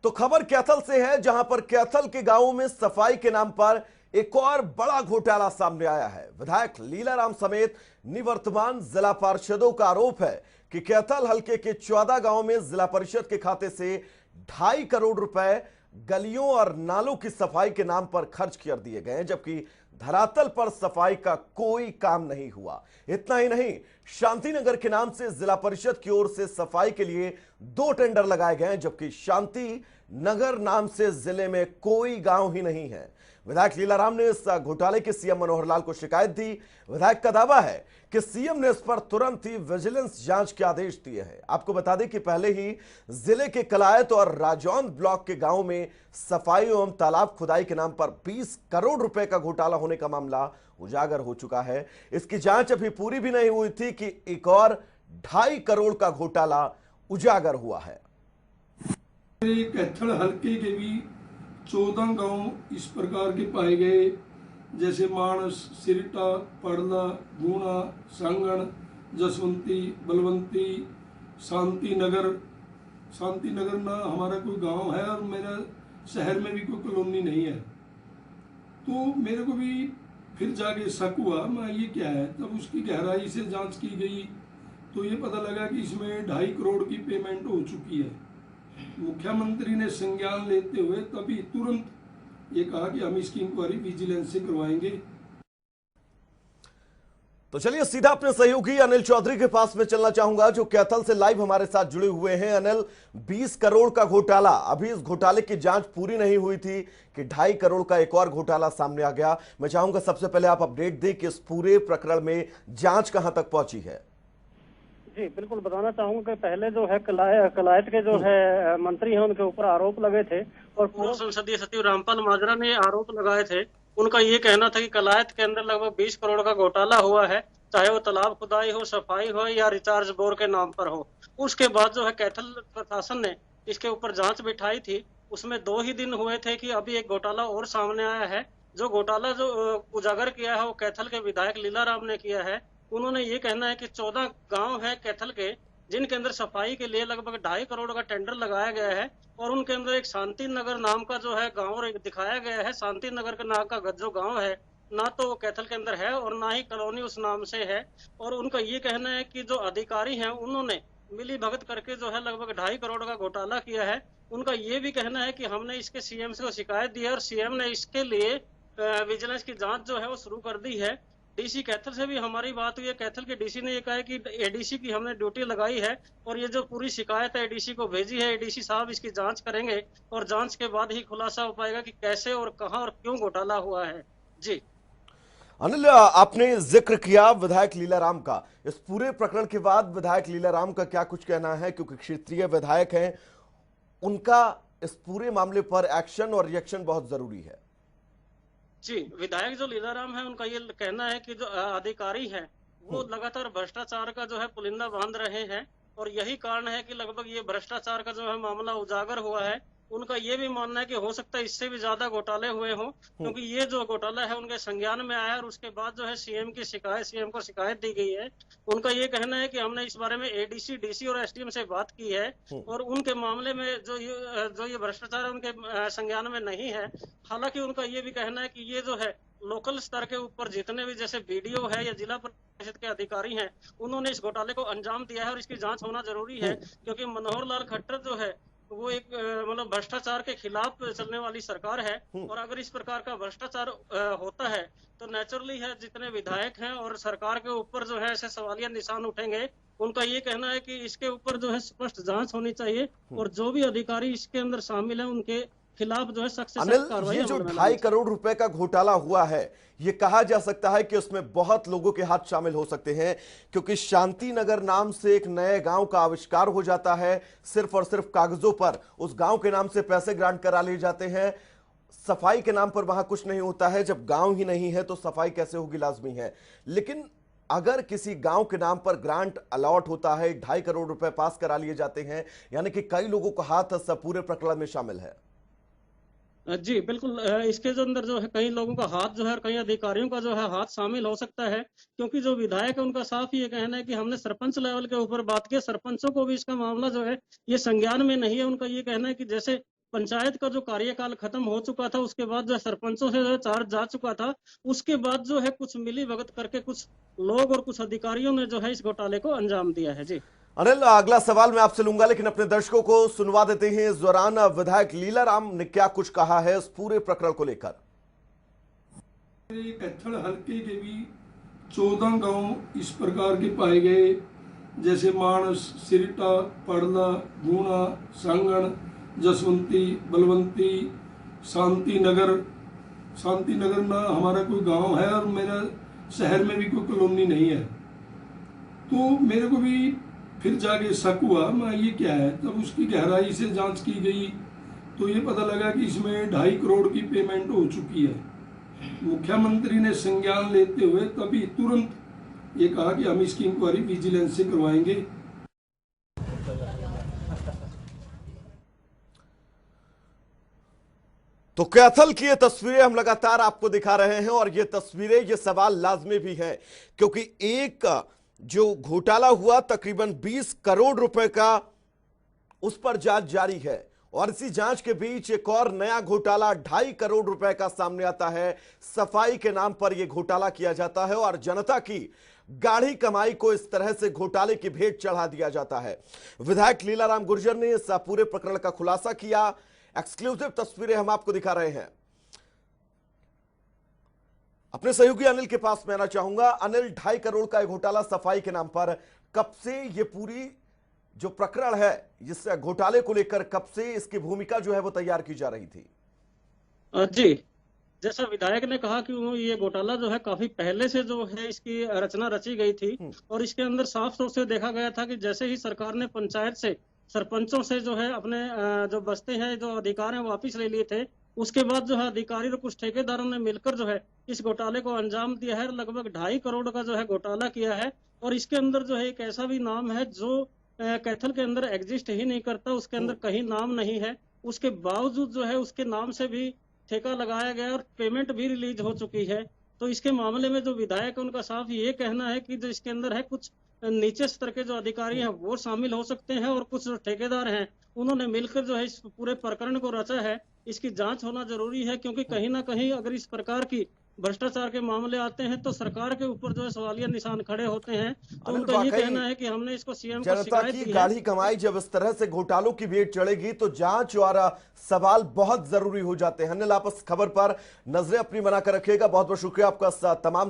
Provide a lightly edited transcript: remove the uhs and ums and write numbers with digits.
तो खबर कैथल से है, जहां पर कैथल के गांवों में सफाई के नाम पर एक और बड़ा घोटाला सामने आया है। विधायक लीलाराम समेत निवर्तमान जिला पार्षदों का आरोप है कि कैथल हलके के 14 गांवों में जिला परिषद के खाते से 2.5 करोड़ रुपए गलियों और नालों की सफाई के नाम पर खर्च कर दिए गए, जबकि धरातल पर सफाई का कोई काम नहीं हुआ। इतना ही नहीं, शांतिनगर के नाम से जिला परिषद की ओर से सफाई के लिए 2 टेंडर लगाए गए, जबकि शांति नगर नाम से जिले में कोई गांव ही नहीं है। विधायक लीलाराम ने इस घोटाले के सीएम मनोहर लाल को शिकायत दी। विधायक का दावा है कि सीएम ने इस पर तुरंत ही विजिलेंस जांच के आदेश दिए हैं। आपको बता दें कि पहले ही जिले के कलायत और राजौंद ब्लॉक के गांव में सफाई एवं तालाब खुदाई के नाम पर 20 करोड़ रुपए का घोटाला होने का मामला उजागर हो चुका है। इसकी जांच अभी पूरी भी नहीं हुई थी कि एक और 2.5 करोड़ का घोटाला उजागर हुआ है। कैथल हल्के के भी 14 गांव इस प्रकार के पाए गए, जैसे मानस, सिरटा, पड़ला, गुणा, सांगण, जसवंती, बलवंती, शांति नगर ना हमारा कोई गांव है और मेरा शहर में भी कोई कॉलोनी नहीं है। तो मेरे को भी फिर जाके शक हुआ, मैं ये क्या है। तब उसकी गहराई से जांच की गई तो ये पता लगा कि इसमें 2.5 करोड़ की पेमेंट हो चुकी है। मुख्यमंत्री ने संज्ञान लेते हुए तभी तुरंत ये कहा कि हम इसकी इंक्वायरी विजिलेंस से करवाएंगे। तो चलिए सीधा अपने सहयोगी अनिल चौधरी के पास में चलना चाहूंगा, जो कैथल से लाइव हमारे साथ जुड़े हुए हैं। अनिल, 20 करोड़ का घोटाला, अभी इस घोटाले की जांच पूरी नहीं हुई थी कि 2.5 करोड़ का एक और घोटाला सामने आ गया। मैं चाहूंगा सबसे पहले आप अपडेट दें कि इस पूरे प्रकरण में जांच कहां तक पहुंची है। जी बिल्कुल, बताना चाहूंगा कि पहले जो है कलायत के जो है मंत्री हैं, उनके ऊपर आरोप लगे थे और पूर्व संसदीय सचिव रामपाल माजरा ने आरोप लगाए थे। उनका ये कहना था कि कलायत के अंदर लगभग 20 करोड़ का घोटाला हुआ है, चाहे वो तालाब खुदाई हो, सफाई हो या रिचार्ज बोर के नाम पर हो। उसके बाद जो है कैथल प्रशासन ने इसके ऊपर जांच बिठाई थी। उसमें 2 ही दिन हुए थे कि अभी एक घोटाला और सामने आया है। जो घोटाला जो उजागर किया है वो कैथल के विधायक लीलाराम ने किया है। उन्होंने ये कहना है कि 14 गांव है कैथल के, जिनके अंदर सफाई के लिए लगभग 2.5 करोड़ का टेंडर लगाया गया है और उनके अंदर एक शांति नगर नाम का जो है गांव दिखाया गया है। शांति नगर के नाम का जो गांव है, ना तो वो कैथल के अंदर है और ना ही कॉलोनी उस नाम से है। और उनका ये कहना है कि जो अधिकारी हैं उन्होंने मिली भगत करके जो है लगभग 2.5 करोड़ का घोटाला किया है। उनका ये भी कहना है कि हमने इसके सीएम से शिकायत दी है और सीएम ने इसके लिए विजिलेंस की जांच जो है वो शुरू कर दी है। डीसी कैथल से भी हमारी बात हुई है। कैथल के डीसी ने ये कहा है कि एडीसी की हमने ड्यूटी लगाई है और ये जो पूरी शिकायत है एडीसी को भेजी है। एडीसी साहब इसकी जांच करेंगे और जांच के बाद ही खुलासा हो पाएगा कि कैसे और कहां और क्यों घोटाला हुआ है। जी अनिल, आपने जिक्र किया विधायक लीलाराम का। इस पूरे प्रकरण के बाद विधायक लीलाराम का क्या कुछ कहना है, क्योंकि क्षेत्रीय विधायक हैं, उनका इस पूरे मामले पर एक्शन और रिएक्शन बहुत जरूरी है। जी, विधायक जो लीलाराम है उनका ये कहना है कि जो अधिकारी हैं वो लगातार भ्रष्टाचार का जो है पुलिंदा बांध रहे हैं और यही कारण है कि लगभग ये भ्रष्टाचार का जो है मामला उजागर हुआ है। उनका ये भी मानना है कि हो सकता है इससे भी ज्यादा घोटाले हुए हों, क्योंकि ये जो घोटाला है उनके संज्ञान में आया और उसके बाद जो है सीएम को शिकायत दी गई है। उनका ये कहना है कि हमने इस बारे में एडीसी, डीसी और एसडीएम से बात की है और उनके मामले में जो ये भ्रष्टाचार है उनके संज्ञान में नहीं है। हालांकि उनका ये भी कहना है कि ये जो है लोकल स्तर के ऊपर जितने भी जैसे बीडीओ है या जिला परिषद के अधिकारी हैं, उन्होंने इस घोटाले को अंजाम दिया है और इसकी जांच होना जरूरी है। क्योंकि मनोहर लाल खट्टर जो है वो एक मतलब भ्रष्टाचार के खिलाफ चलने वाली सरकार है और अगर इस प्रकार का भ्रष्टाचार होता है तो नेचुरली है जितने विधायक हैं और सरकार के ऊपर जो है ऐसे सवालिया निशान उठेंगे। उनका ये कहना है कि इसके ऊपर जो है स्पष्ट जांच होनी चाहिए और जो भी अधिकारी इसके अंदर शामिल है उनके खिलाफ जो है सख्त से सख्त कार्रवाई। ये जो 2.5 करोड़ रुपए का घोटाला हुआ है, ये कहा जा सकता है कि उसमें बहुत लोगों के हाथ शामिल हो सकते हैं, क्योंकि शांति नगर नाम से एक नए गांव का आविष्कार हो जाता है। सिर्फ और सिर्फ कागजों पर उस गांव के नाम से पैसे ग्रांट करा लिए जाते हैं। सफाई के नाम पर वहां कुछ नहीं होता है। जब गांव ही नहीं है तो सफाई कैसे होगी, लाजमी है। लेकिन अगर किसी गांव के नाम पर ग्रांट अलॉट होता है, 2.5 करोड़ रुपए पास करा लिए जाते हैं, यानी कि कई लोगों का हाथ सब पूरे प्रकरण में शामिल है। जी बिल्कुल, इसके जो अंदर जो है कई लोगों का हाथ जो है और कई अधिकारियों का जो है हाथ शामिल हो सकता है। क्योंकि जो विधायक है उनका साफ ये कहना है कि हमने सरपंच लेवल के ऊपर बात की, सरपंचों को भी इसका मामला जो है ये संज्ञान में नहीं है। उनका ये कहना है कि जैसे पंचायत का जो कार्यकाल खत्म हो चुका था, उसके बाद जो सरपंचों से जो चार्ज जा चुका था, उसके बाद जो है कुछ मिली भगत करके कुछ लोग और कुछ अधिकारियों ने जो है इस घोटाले को अंजाम दिया है। जी अनिल, अगला सवाल मैं आपसे लूंगा, लेकिन अपने दर्शकों को सुनवा देते हैं। इस दौरान विधायक लीलाराम ने क्या कुछ कहा है इस पूरे प्रकरण को लेकर। कैथल हल्के के भी 14 गांव इस प्रकार के पाए गए, जैसे मानस, सिरटा, पड़ला, गुना, सांगण, जसवंती, बलवंती, शांति नगर ना हमारा कोई गांव है और मेरा शहर में भी कोई कॉलोनी नहीं है। तो मेरे को भी फिर जाके शक हुआ, मैं ये क्या है। तब उसकी गहराई से जांच की गई तो ये पता लगा कि इसमें 2.5 करोड़ की पेमेंट हो चुकी है। मुख्यमंत्री ने संज्ञान लेते हुए तभी तुरंत ये कहा कि हम इसकी इंक्वायरी विजिलेंस से करवाएंगे। तो कैथल की ये तस्वीरें हम लगातार आपको दिखा रहे हैं और ये तस्वीरें, ये सवाल लाजमी भी है, क्योंकि एक जो घोटाला हुआ तकरीबन 20 करोड़ रुपए का, उस पर जांच जारी है और इसी जांच के बीच एक और नया घोटाला 2.5 करोड़ रुपए का सामने आता है। सफाई के नाम पर यह घोटाला किया जाता है और जनता की गाढ़ी कमाई को इस तरह से घोटाले की भेंट चढ़ा दिया जाता है। विधायक लीलाराम गुर्जर ने इस पूरे प्रकरण का खुलासा किया। एक्सक्लूसिव तस्वीरें हम आपको दिखा रहे हैं। अपने सहयोगी अनिल के पास मैं आना चाहूंगा। अनिल, 2.5 करोड़ का घोटाला सफाई के नाम पर, कब से ये पूरी जो प्रकरण है इस घोटाले को लेकर, कब से इसकी भूमिका जो है वो तैयार की जा रही थी? जी, जैसा विधायक ने कहा कि ये घोटाला जो है काफी पहले से जो है इसकी रचना रची गई थी और इसके अंदर साफ तौर से देखा गया था कि जैसे ही सरकार ने पंचायत से, सरपंचों से जो है अपने जो बस्ते हैं, जो अधिकार हैं वापिस ले लिए थे, उसके बाद जो है अधिकारी और कुछ ठेकेदारों ने मिलकर जो है इस घोटाले को अंजाम दिया है। लगभग 2.5 करोड़ का जो है घोटाला किया है और इसके अंदर जो है एक ऐसा भी नाम है जो कैथल के अंदर एग्जिस्ट ही नहीं करता, उसके अंदर कहीं नाम नहीं है। उसके बावजूद जो है उसके नाम से भी ठेका लगाया गया और पेमेंट भी रिलीज हो चुकी है। तो इसके मामले में जो विधायक है उनका साफ ये कहना है कि जो इसके अंदर है कुछ नीचे स्तर के जो अधिकारी हैं वो शामिल हो सकते हैं और कुछ जो ठेकेदार हैं उन्होंने मिलकर जो है इस पूरे प्रकरण को रचा है। इसकी जांच होना जरूरी है, क्योंकि कहीं ना कहीं अगर इस प्रकार की भ्रष्टाचार के मामले आते हैं तो सरकार के ऊपर जो है सवालिया निशान खड़े होते हैं। तो उनका ये कहना है कि हमने इसको सीएम को शिकायत की है। गाढ़ी कमाई जब इस तरह से घोटालों की भेंट चढ़ेगी तो जांच और सवाल बहुत जरूरी हो जाते हैं। अनिल, आप इस खबर पर नजरें अपनी बनाकर रखिएगा। बहुत बहुत शुक्रिया आपका तमाम